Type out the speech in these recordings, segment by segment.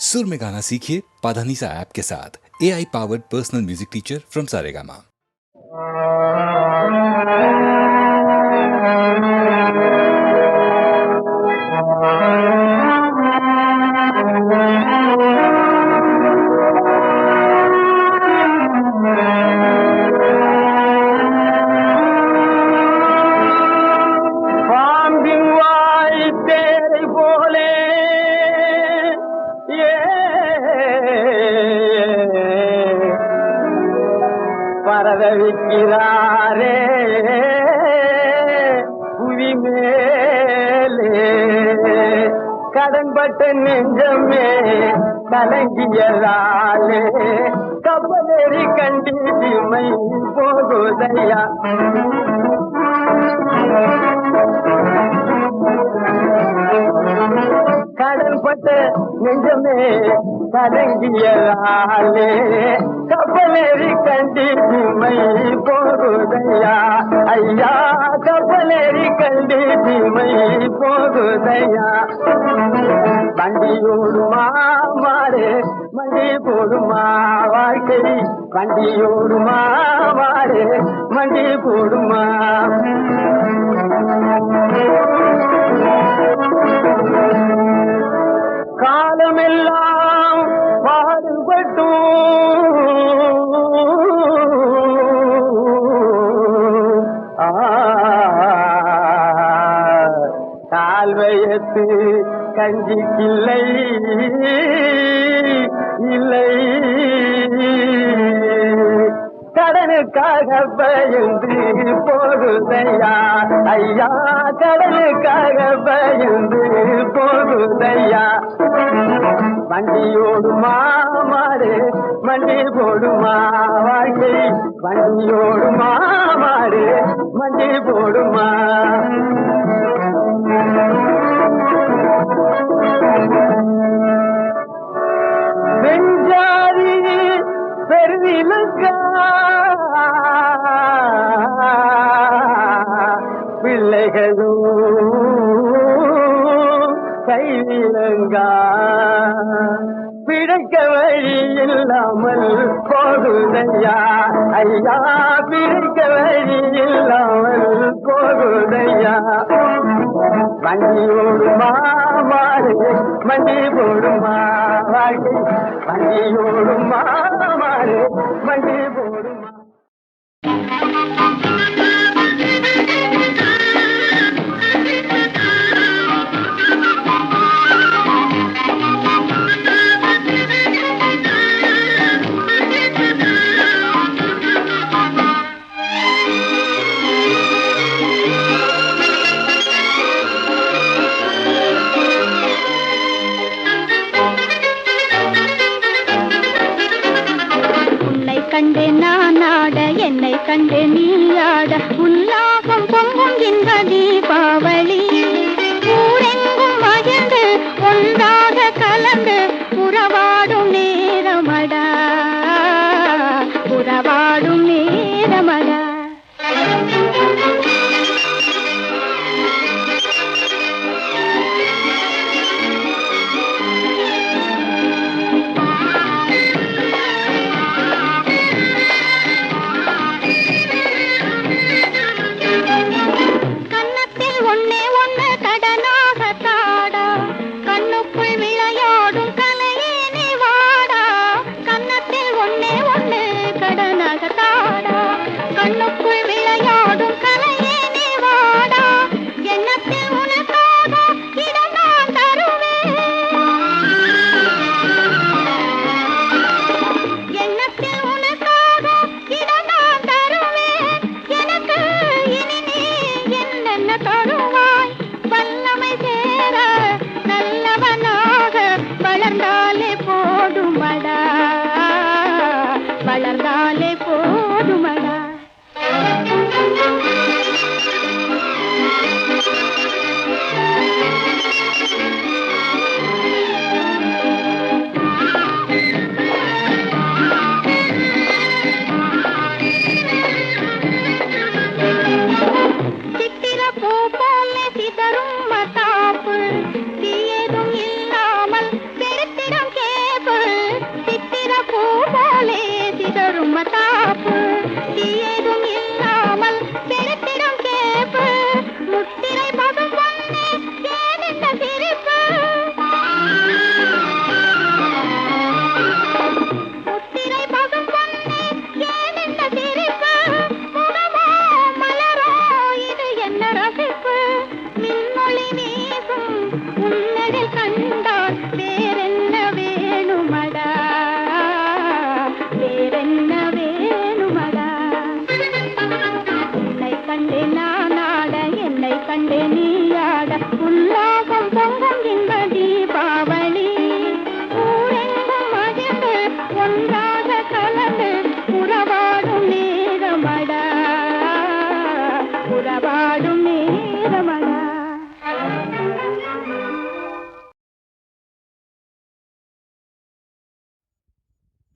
सुर में गाना सीखिए पाधानीसा ऐप के साथ। AI powered personal music teacher from Saregama. பரதவிக்கிறாரே புவி மேலே கடன்பட்ட நெஞ்சமே கலங்கியதாலே கப்பலேறி கண்டிமை போகுதையா கடன்பட்ட நெஞ்சமே கலங்கியதாலே கப்பலேறி கண்டிமை போகுதையா ஐயா கப்பலேறி கண்டிமை போகுதையா வண்டியோடுமா மாறு மண்டி போடுமா வாழ்க்கை வண்டியோடுமா மாறு மண்டி போடுமா காலமெல்லாம் பாடுபட்டும் கால்வயத்து கஞ்சிக்கில்லை இல்லை கடனுக்காக பயந்து போகுதையா ஐயா கடனுக்காக பயந்து போகுதையா வண்டியோடுமா மாறு மண்டி போடுமா வாழ்க்கை வண்டியோடுமா மாறு மண்டி போடுமா வெஞ்சாரி பெருவிலங்கா பிள்ளைகளும் கைவிலங்கா பிழைக்க வழி இல்லாமல் போகுதையா ஐயா பிழைக்க வழி இல்லாமல் போகுதையா வண்டியோடுமா மாறு மண்டி போடுமா வாழ்க்கை வண்டியோடுமா மாறு மண்டி போடுமா கண்டு நான் ஆட என்னை கண்டு நீ ஆட உல்லாசம் பொங்கும் இன்ப தீபாவளி ஊரெங்கும் மகிழ்ந்து ஒன்றாக கலந்து உறவாடும் நேரமடா உறவாடும் நேரமடா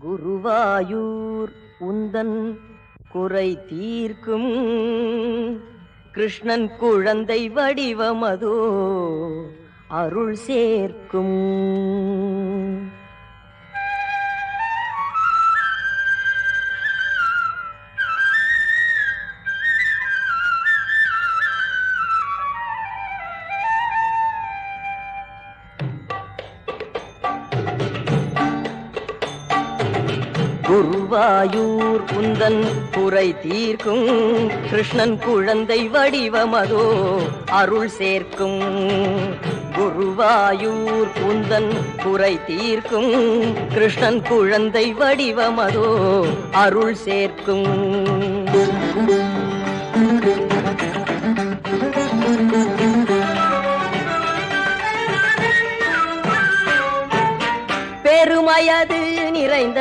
குருவாயூர் உந்தன் குறை தீர்க்கும் கிருஷ்ணன் குழந்தை வடிவமதோ அருள் சேர்க்கும். குருவாயூர் உந்தன் குறை தீர்க்கும் கிருஷ்ணன் குழந்தை வடிவமதோ அருள் சேர்க்கும். குருவாயூர் உந்தன் குறை தீர்க்கும் கிருஷ்ணன் குழந்தை வடிவமதோ அருள் சேர்க்கும். பெருமையது நிறைந்த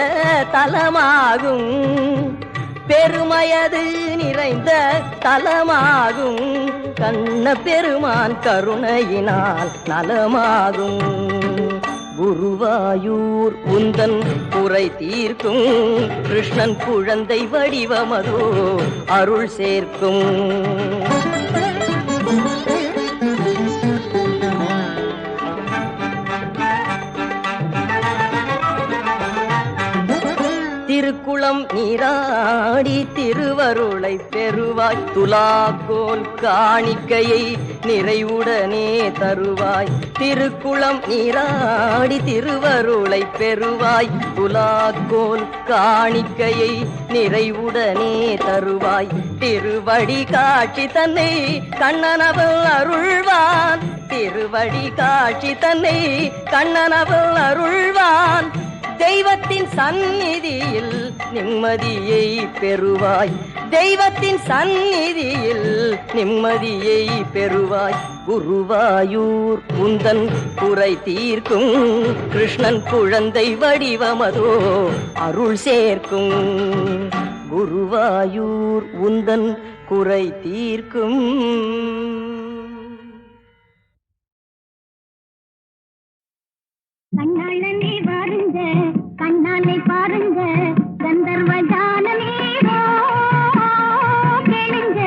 தலமாகும், பெருமையது நிறைந்த தலமாகும், கண்ண பெருமான் கருணையினால் நலமாகும். குருவாயூர் உந்தன் குறை தீர்க்கும் கிருஷ்ணன் குழந்தை வடிவமதோ அருள் சேர்க்கும். திருக்குளம் நீராடி திருவருளை பெறுவாய், துலாக்கோல் காணிக்கையை நிறைவுடனே தருவாய். திருக்குளம் நீராடி திருவருளை பெறுவாய், துலாக்கோல் காணிக்கையை நிறைவுடனே தருவாய். திருவடி காட்சி தன்னை கண்ணனவள் அருள்வான், திருவடி காட்சி தன்னை கண்ணனவள் அருள்வான். தெய்வத்தின் சந்நிதியில் நிம்மதியை பெறுவாய், தெய்வத்தின் சந்நிதியில் நிம்மதியை பெறுவாய். குருவாயூர் உந்தன் குறை தீர்க்கும் கிருஷ்ணன் குழந்தை வடிவமதோ அருள் சேர்க்கும். குருவாயூர் உந்தன் குறை தீர்க்கும். கண்ணாளனே வாருங்க, கண்ணாலை பாருங்க, கந்தர்வ ஜானமேரோ கேளுங்க.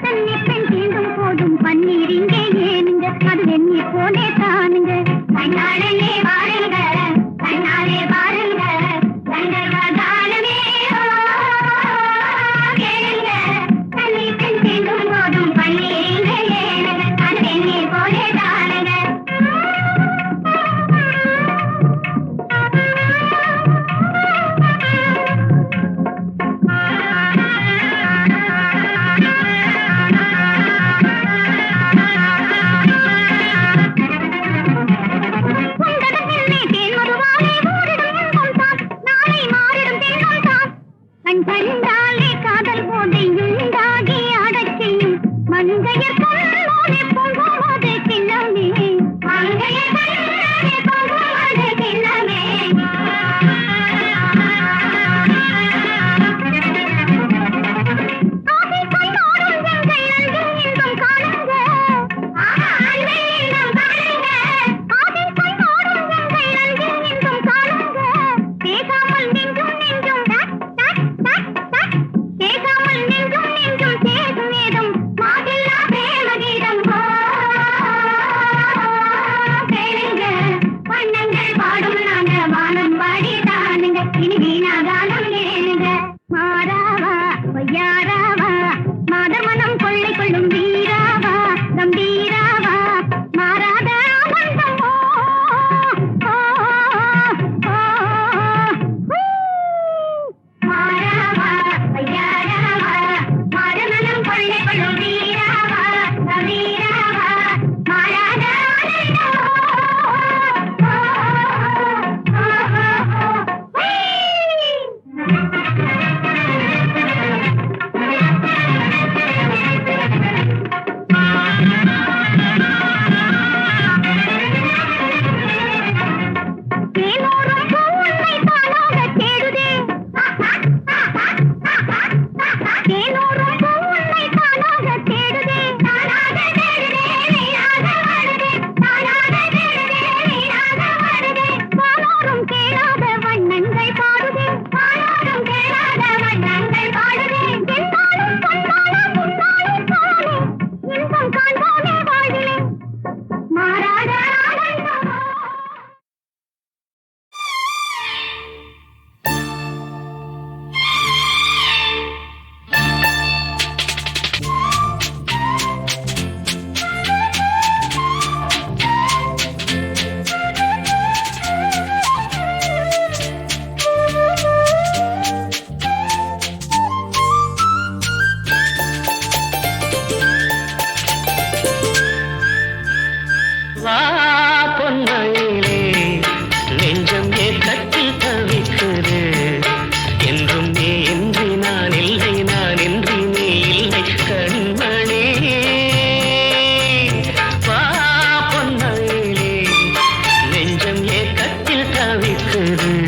தண்ணி பெண் தீண்டும் போதும் பன்னீர் இங்கே ஏனுங்க, அது எண்ணி போலே தானுங்க. கண்ணாளனே வாருங்க, கண்ணாலே பாருங்க, கந்தர்வ ஜானமேரோ கேளுங்க. தண்ணி பெண் தீண்டும் போதும் பன்னீர் இங்கே ஏனுங்க, அது எண்ணி போலே தானுங்க. தவிக்குது.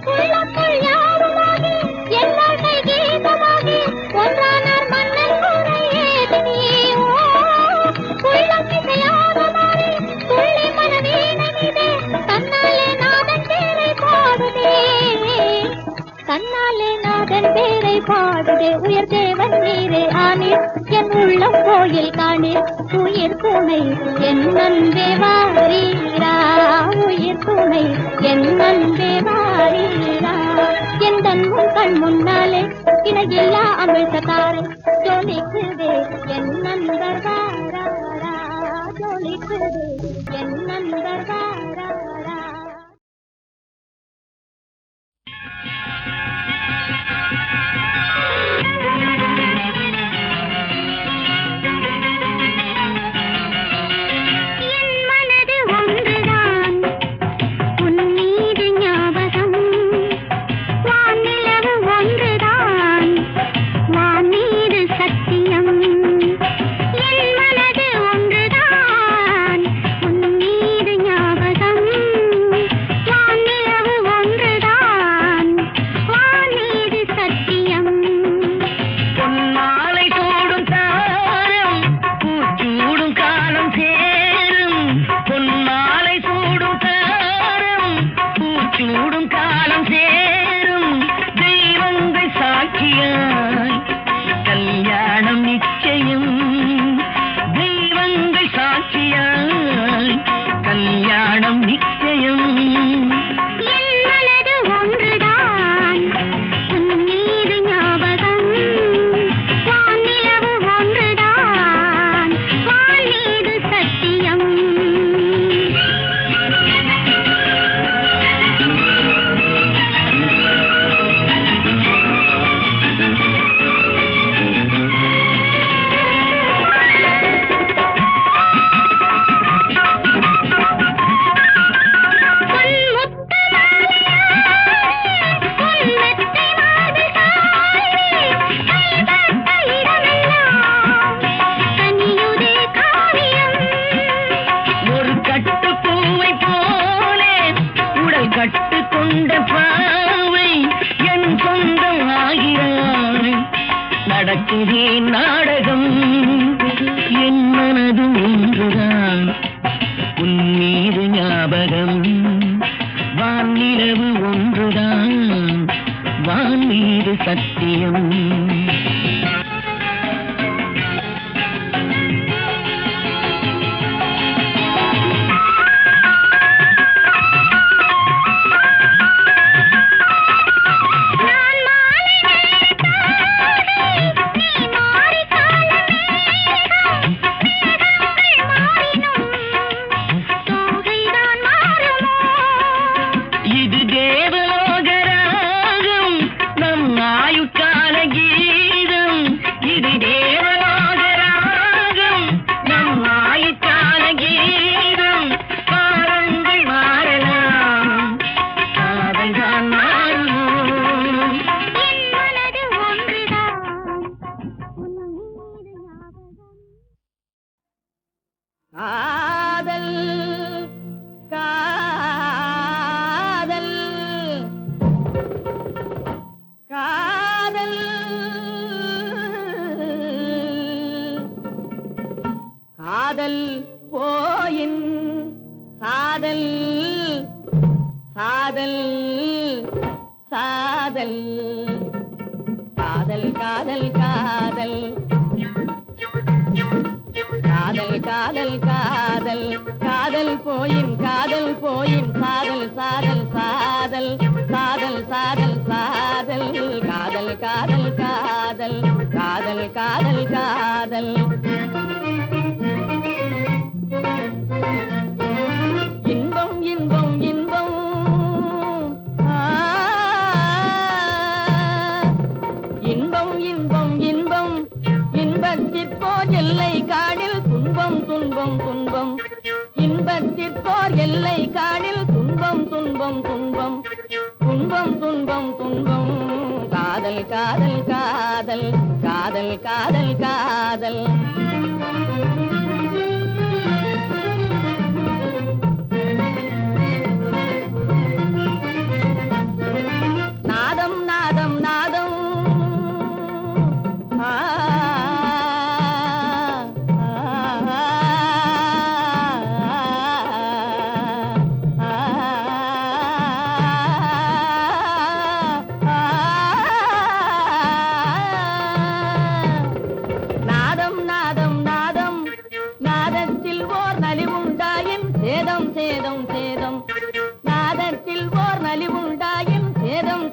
உள்ள தன்னாலே நாதன் பேரை பாடுதே உயர் தேவன் நீரே ஆனீர் என் உள்ளம் கோயில் காணீர் உயிர் துணை என் நன்பே வாரீரா உயிர் துணை என் நன்பே வாரீரா என் தன்முன் கண் முன்னாலே இணையில்லா அமிழ்ததாரை ஜொலிக்குதே என் நண்பர் வாராரா ஜொலிக்குதே என் நண்பர் வாராரா.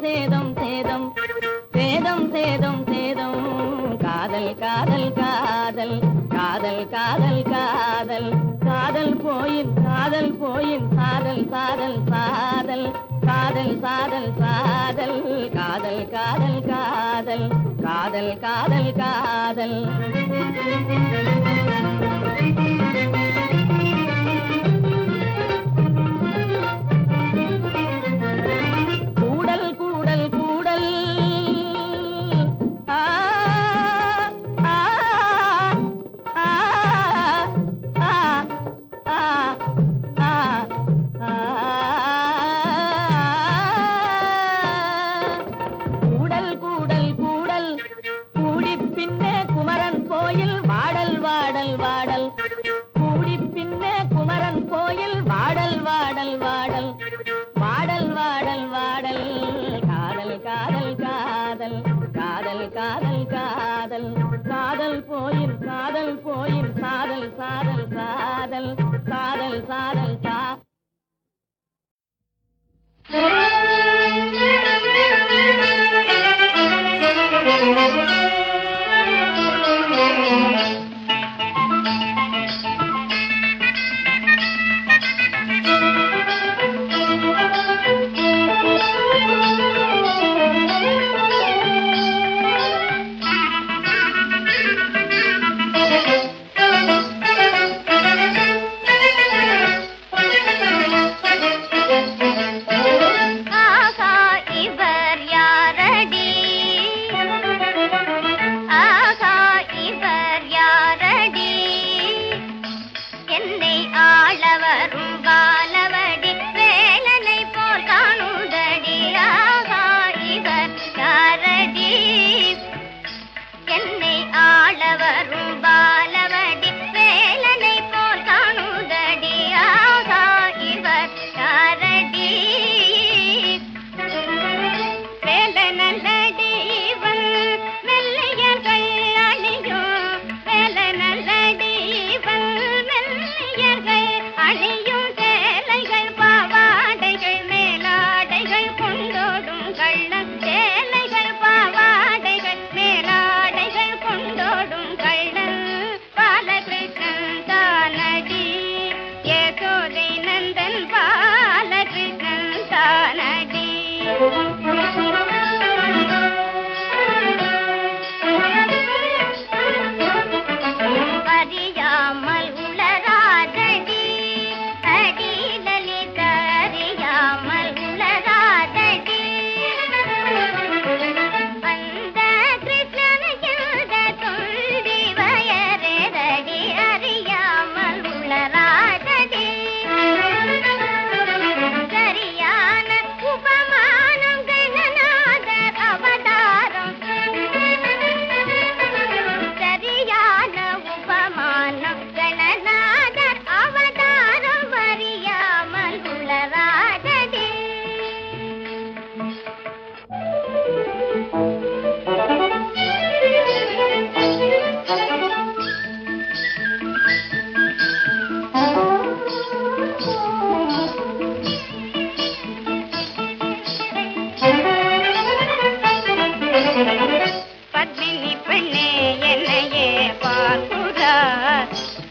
சேதம் சேதம் சேதம் சேதம் சேதம் காதல் காதல் காதல் காதல் காதல் காதல் காதல் போயின் சாதல் சாதல் சாதல் காதல் சாதல் சாதல் காதல் காதல் காதல் காதல் காதல் காதல் கூடல் கூடல் கூடல் ஆ ஆ ஆ ஆ ஆ ஆ கூடல் கூடல் கூடல் கூடி பின்ன குமரன் கோயில் வாடல் வாடல் வாடல் கூடி பின்ன குமரன் கோயில் வாடல் வாடல் வாடல் வாடல் வாடல் வாடல் காதல் காதல் காதல் காதல் காதல் காதல் காதல் போயின் சாதல் சாதல் சாதல் சாதல் சாதல் சா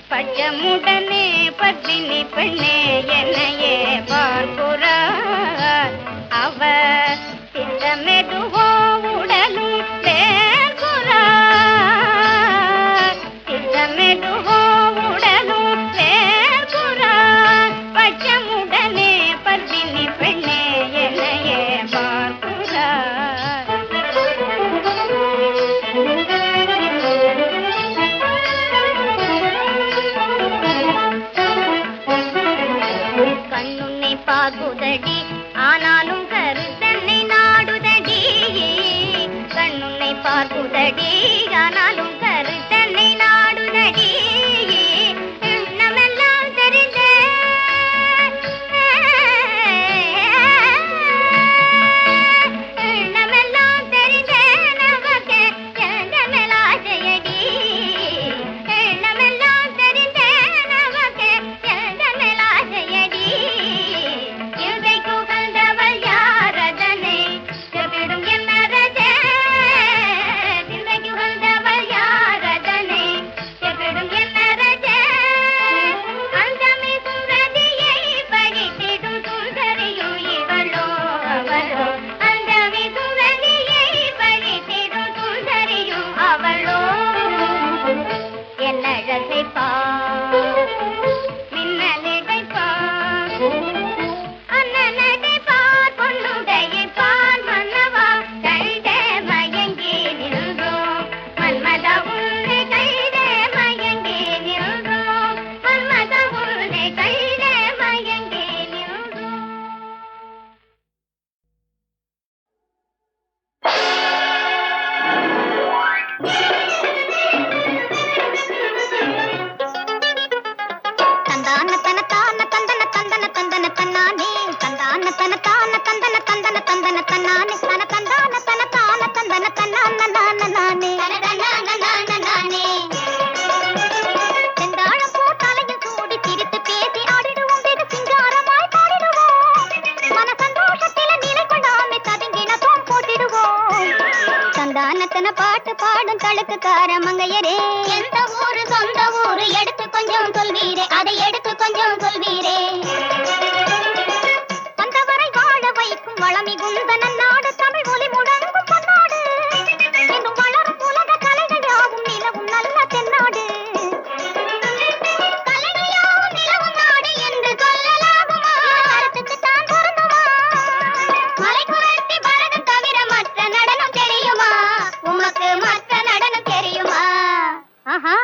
பச்சமுடனே பத்தினி பெண்ணே என்னையே பார்க்கிறார் அவர் திட்டமெதுவோ உடலும் சேர்க்கிறார் திட்டமெதுவோ உடலும் சேர்க்கிறார் பச்சமுடனே பத்தினி பெண்ணே என்னையே பார்க்கிறார் கண்ணுன்னை பார்க்குதடி ஆனாலும் கருத்தன்னை நாடுதடி கண்ணுன்னை பார்க்குதடி ஆனாலும் கருத்தன்னை நாடுதடி எண்ணமெல்லாம் தெரிந்த எண்ணமெல்லாம் தெரிந்த நமக்கு எந்தமெலாசையடி எண்ணமெல்லாம் தெரிந்த நமக்கு எந்தமெலாசையடி இதை புகழ்ந்தவள் யாரதனை தன்னானே தன தந்தான தன தான தந்தன தன்னானே நானே செந்தாழம் பூ தலையில் சூடி சிரித்து பேசி ஆடிடுவோம் வெகு சிங்காரமாய் பாடிடுவோம் மன சந்தோஷத்தில நிலை கொள்ளாமை ததுங்கின தோம் போட்டிடுவோம் சந்தானத்தன பாட்டு பாடும் தழுக்குக்கார மங்கையரே எந்த ஊரு சொந்த ஊரு எடுத்து கொஞ்சம் சொல்வீரே அதை எடுத்து கொஞ்சம் சொல்வீரே வந்தவரை வாழ வைக்கும் வளமிகுந்த நன்னாடு தமிழ் ஒலி முழங்கும் பொன்னாடு என்றும் வளரும் உலக கலைகள் யாவும் நிலவும் நல்ல தென்னாடு கலைகள் யாவும் நிலவும் நாடு என்று சொல்லலாகுமா அரசுக்கு தான் பொருந்துமா மலை குரத்தி பரதம் தவிர மற்ற நடனம் தெரியுமா உமக்கு மற்ற நடனம் தெரியுமா ஆஹா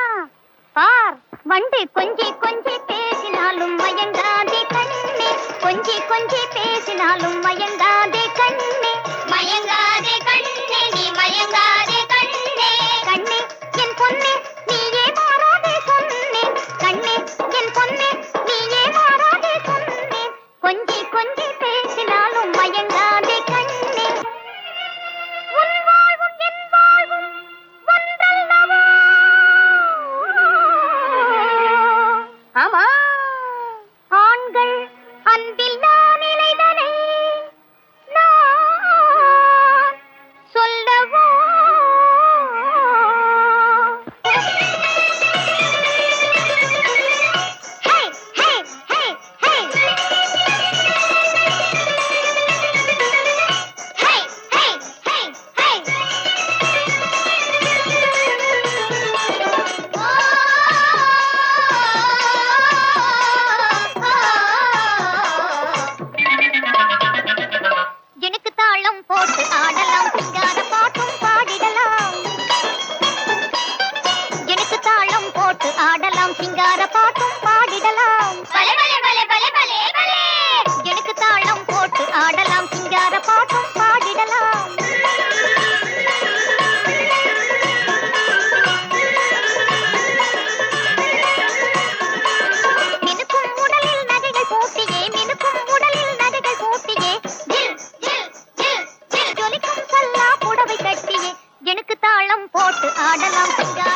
பார் வண்டு கொஞ்சி கொஞ்சி பேசினாலும் மயங்காதே கண்ணே கொஞ்சி கொஞ்சி பேசினாலும் மயங்காதே கண்ணே மயங்காதே கண்ணே நீ மயங்காதே கண்ணே கண்ணே என் பொன்னே நீயே மாறாதே சொன்னே கண்ணே என் பொன்னே நீயே மாறாதே சொன்னே கொஞ்சி கொஞ்சி பேசினாலும் மயங்காதே கண்ணே உன் வாழ்வும் என் வாழ்வும் ஒன்றல்லவா ஆமா ஆண்கள் அன்பில் நான் இலைதனை நான் சொல்லவோ ஹே ஹே ஹே ஹே ஹே ஹே ஹே எனக்கு தாளம் போட்டு ஆடலாம் சிங்கார பாட்டும் பாடிடலாம் எனக்கு தாளம் போட்டு ஆடலாம் சிங்கார பாட்டும் பாடிடலாம் பலே பலே பலே பலே பலே பலே எனக்கு தாளம் போட்டு ஆடலாம் சிங்கார பாட்டும் பாடிடலாம் மினுக்கும் உடலில் நகைகள் போட்டியே மினுக்கும் உடலில் நகைகள் போட்டியே ஜில் ஜில் ஜில் ஜில் ஜொலிக்கும் சல்லா புடவை கட்டியே எனக்கு தாளம் போட்டு ஆடலாம் சிங்கார